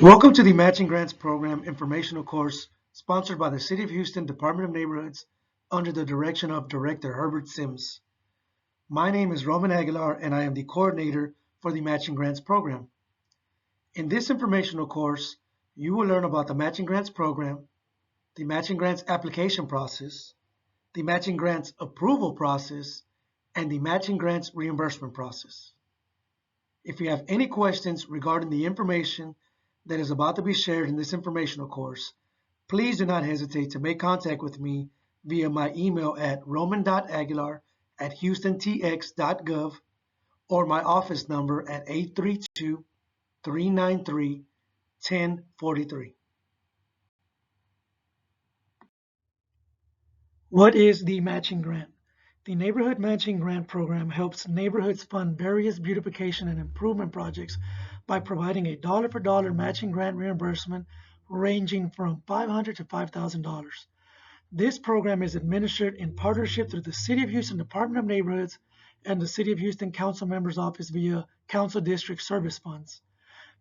Welcome to the Matching Grants Program informational course sponsored by the City of Houston Department of Neighborhoods under the direction of Director Herbert Sims. My name is Roman Aguilar and I am the coordinator for the Matching Grants Program. In this informational course, you will learn about the Matching Grants Program, the Matching Grants application process, the Matching Grants approval process, and the Matching Grants reimbursement process. If you have any questions regarding the information that is about to be shared in this informational course, please do not hesitate to make contact with me via my email at roman.aguilar@houstontx.gov or my office number at 832-393-1043. What is the matching grant? The Neighborhood Matching Grant Program helps neighborhoods fund various beautification and improvement projects by providing a dollar-for-dollar matching grant reimbursement ranging from $500 to $5,000. This program is administered in partnership through the City of Houston Department of Neighborhoods and the City of Houston Council Members Office via Council District Service Funds.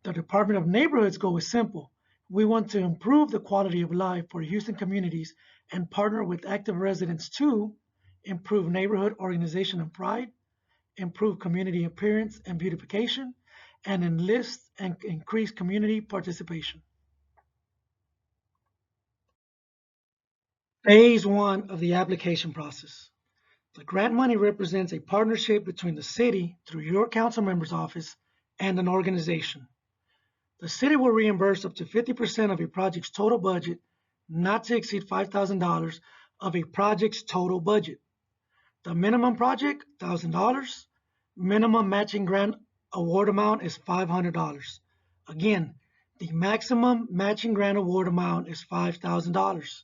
The Department of Neighborhoods goal is simple. We want to improve the quality of life for Houston communities and partner with active residents to improve neighborhood organization and pride, improve community appearance and beautification, and enlist and increase community participation. Phase 1 of the application process. The grant money represents a partnership between the city, through your council member's office, and an organization. The city will reimburse up to 50% of a project's total budget, not to exceed $5,000 of a project's total budget. The minimum project, $1,000. Minimum matching grant award amount is $500. Again, the maximum matching grant award amount is $5,000.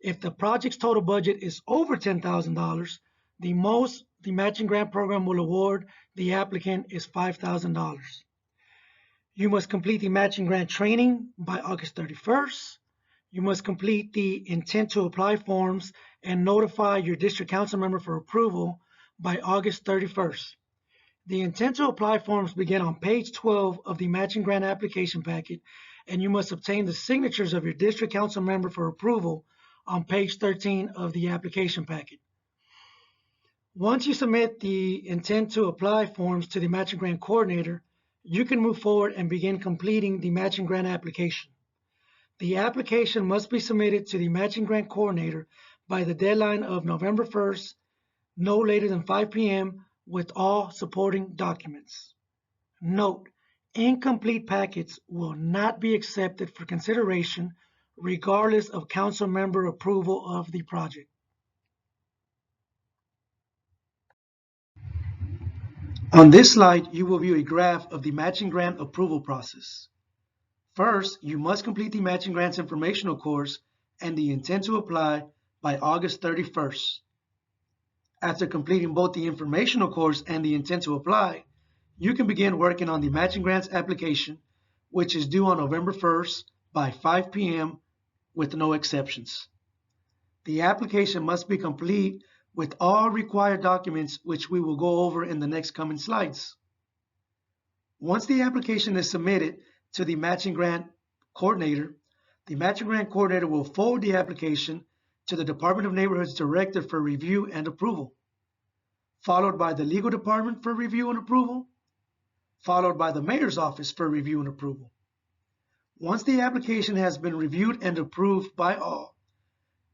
If the project's total budget is over $10,000, the most the matching grant program will award the applicant is $5,000. You must complete the matching grant training by August 31st. You must complete the intent to apply forms and notify your district council member for approval by August 31st. The intent to apply forms begin on page 12 of the matching grant application packet, and you must obtain the signatures of your district council member for approval on page 13 of the application packet. Once you submit the intent to apply forms to the matching grant coordinator, you can move forward and begin completing the matching grant application. The application must be submitted to the matching grant coordinator by the deadline of November 1st, no later than 5 p.m. with all supporting documents. Note, incomplete packets will not be accepted for consideration regardless of council member approval of the project. On this slide, you will view a graph of the matching grant approval process. First, you must complete the matching grants informational course and the intent to apply by August 31st. After completing both the informational course and the intent to apply, you can begin working on the matching grants application, which is due on November 1st by 5 p.m. with no exceptions. The application must be complete with all required documents, which we will go over in the next coming slides. Once the application is submitted to the matching grant coordinator, the matching grant coordinator will forward the application to the Department of Neighborhoods Director for review and approval, followed by the Legal Department for review and approval, followed by the Mayor's Office for review and approval. Once the application has been reviewed and approved by all,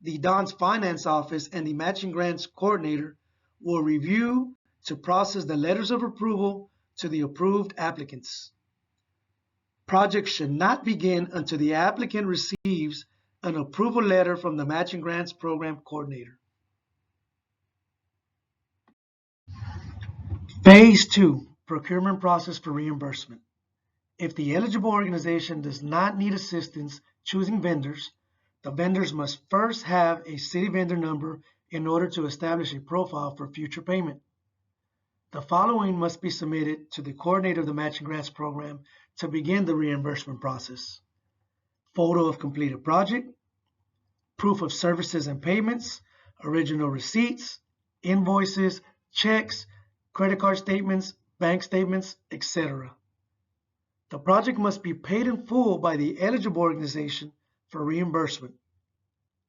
the Don's Finance Office and the Matching Grants Coordinator will review to process the letters of approval to the approved applicants. Projects should not begin until the applicant receives an approval letter from the Matching Grants Program Coordinator. Phase 2, Procurement Process for Reimbursement. If the eligible organization does not need assistance choosing vendors, the vendors must first have a city vendor number in order to establish a profile for future payment. The following must be submitted to the coordinator of the Matching Grants Program to begin the reimbursement process: photo of completed project, proof of services and payments, original receipts, invoices, checks, credit card statements, bank statements, etc. The project must be paid in full by the eligible organization for reimbursement.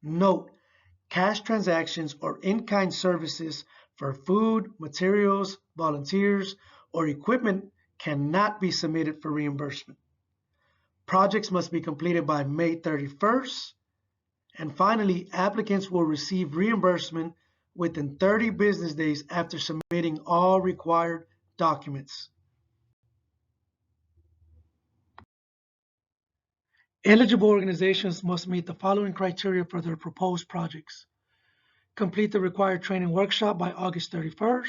Note, cash transactions or in-kind services for food, materials, volunteers, or equipment cannot be submitted for reimbursement. Projects must be completed by May 31st. And finally, applicants will receive reimbursement within 30 business days after submitting all required documents. Eligible organizations must meet the following criteria for their proposed projects. Complete the required training workshop by August 31st.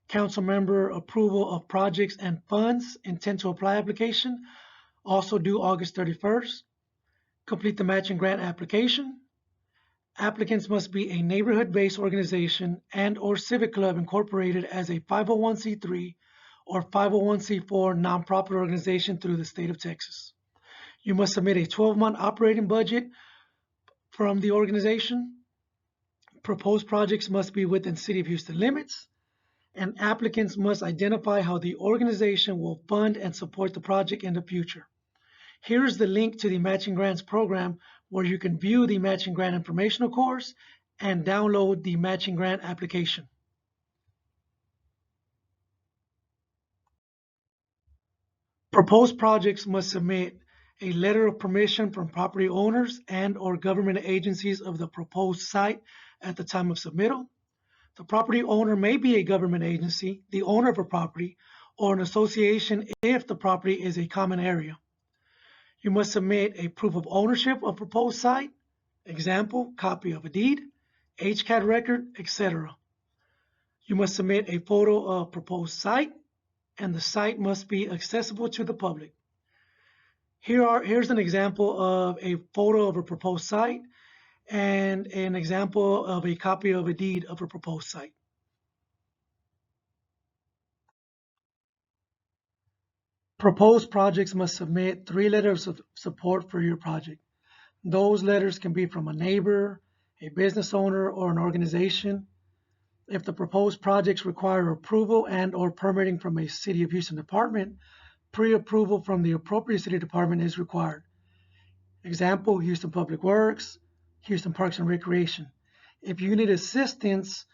Council member approval of projects and funds intent to apply application, also due August 31st. Complete the matching grant application. Applicants must be a neighborhood-based organization and/or civic club incorporated as a 501c3 or 501c4 nonprofit organization through the state of Texas. You must submit a 12-month operating budget from the organization. Proposed projects must be within City of Houston limits, and applicants must identify how the organization will fund and support the project in the future. Here is the link to the Matching Grants program where you can view the Matching Grant informational course and download the Matching Grant application. Proposed projects must submit a letter of permission from property owners and/or government agencies of the proposed site at the time of submittal. The property owner may be a government agency, the owner of a property, or an association if the property is a common area. You must submit a proof of ownership of proposed site, example, copy of a deed, HCAD record, etc. You must submit a photo of proposed site, and the site must be accessible to the public. Here's an example of a photo of a proposed site and an example of a copy of a deed of a proposed site. Proposed projects must submit 3 letters of support for your project. Those letters can be from a neighbor, a business owner, or an organization. If the proposed projects require approval and/or permitting from a City of Houston department, pre-approval from the appropriate city department is required. Example, Houston Public Works, Houston Parks and Recreation. If you need assistance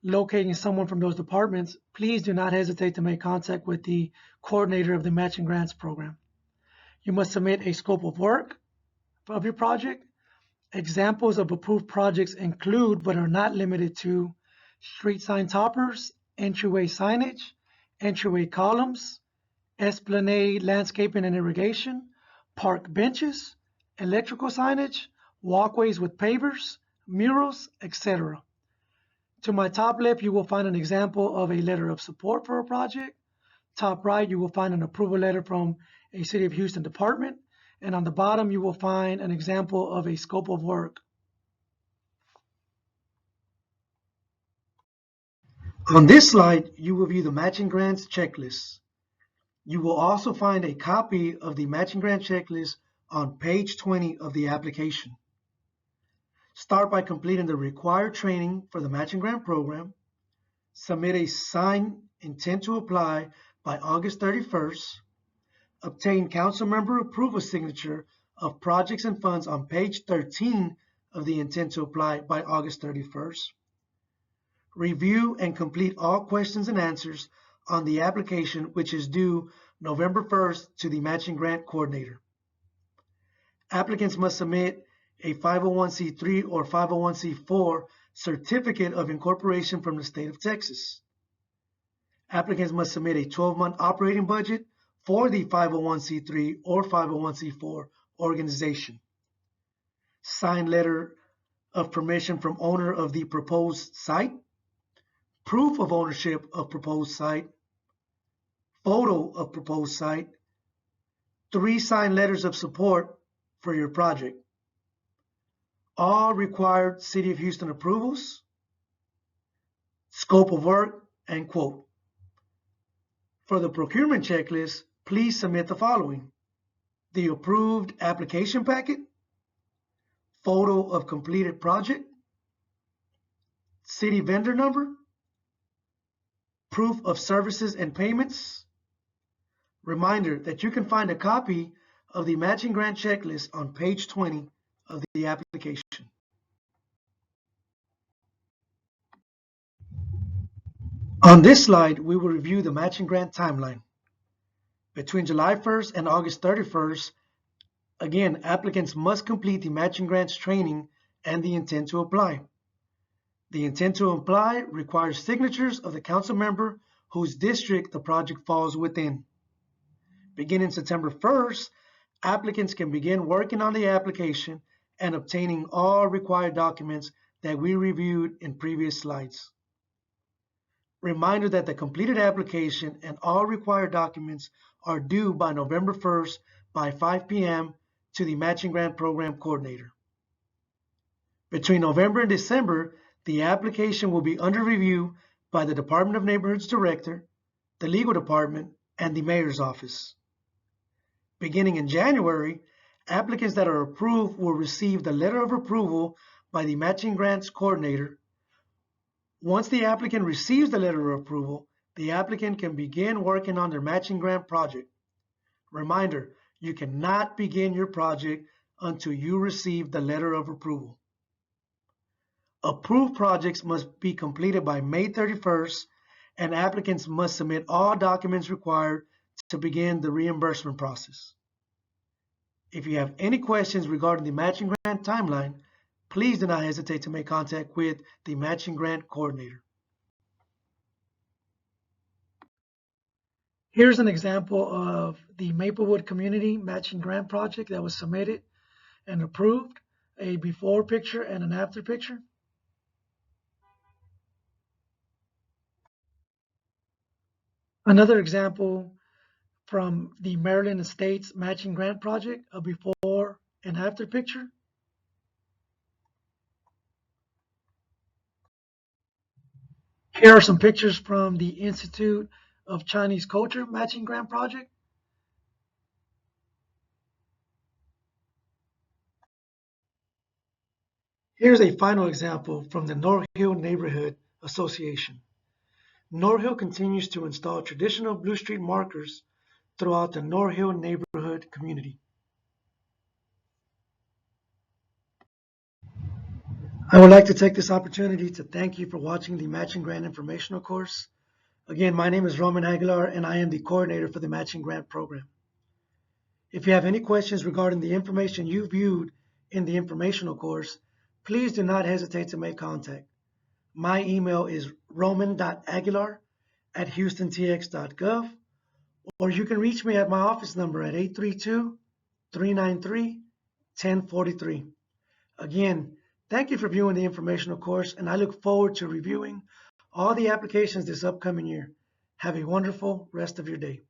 locating someone from those departments, please do not hesitate to make contact with the coordinator of the Matching Grants program. You must submit a scope of work of your project. Examples of approved projects include, but are not limited to, street sign toppers, entryway signage, entryway columns, esplanade landscaping and irrigation, park benches, electrical signage, walkways with pavers, murals, etc. To my top left, you will find an example of a letter of support for a project. Top right, you will find an approval letter from a City of Houston department. And on the bottom, you will find an example of a scope of work. On this slide, you will view the Matching Grants checklist. You will also find a copy of the Matching Grant checklist on page 20 of the application. Start by completing the required training for the Matching Grant program. Submit a signed intent to apply by August 31st. Obtain council member approval signature of projects and funds on page 13 of the intent to apply by August 31st. Review and complete all questions and answers on the application, which is due November 1st to the Matching Grant Coordinator. Applicants must submit a 501c3 or 501c4 certificate of incorporation from the state of Texas. Applicants must submit a 12-month operating budget for the 501c3 or 501c4 organization. Signed letter of permission from owner of the proposed site, proof of ownership of proposed site, photo of proposed site, 3 signed letters of support for your project. All required City of Houston approvals, scope of work, and quote. For the procurement checklist, please submit the following: the approved application packet, photo of completed project, city vendor number, proof of services and payments, Reminder that you can find a copy of the matching grant checklist on page 20 of the application. On this slide, we will review the matching grant timeline. Between July 1st and August 31st, again, applicants must complete the matching grants training and the intent to apply. The intent to apply requires signatures of the council member whose district the project falls within. Beginning September 1st, applicants can begin working on the application and obtaining all required documents that we reviewed in previous slides. Reminder that the completed application and all required documents are due by November 1st by 5 p.m. to the Matching Grant Program Coordinator. Between November and December, the application will be under review by the Department of Neighborhood's Director, the Legal Department, and the Mayor's Office. Beginning in January, applicants that are approved will receive the letter of approval by the Matching Grants Coordinator. Once the applicant receives the letter of approval, the applicant can begin working on their matching grant project. Reminder, you cannot begin your project until you receive the letter of approval. Approved projects must be completed by May 31st, and applicants must submit all documents required to begin the reimbursement process. If you have any questions regarding the matching grant timeline, please do not hesitate to make contact with the Matching Grant Coordinator. Here's an example of the Maplewood Community Matching Grant Project that was submitted and approved, a before picture and an after picture. Another example from the Maryland Estates Matching Grant Project, a before and after picture. Here are some pictures from the Institute of Chinese Culture Matching Grant Project. Here's a final example from the North Hill Neighborhood Association. North Hill continues to install traditional Blue Street markers throughout the North Hill neighborhood community. I would like to take this opportunity to thank you for watching the Matching Grant Informational course. Again, my name is Roman Aguilar, and I am the coordinator for the Matching Grant Program. If you have any questions regarding the information you viewed in the informational course, please do not hesitate to make contact. My email is roman.aguilar@houstontx.gov, or you can reach me at my office number at 832-393-1043. Again, thank you for viewing the informational course, and I look forward to reviewing all the applications this upcoming year. Have a wonderful rest of your day.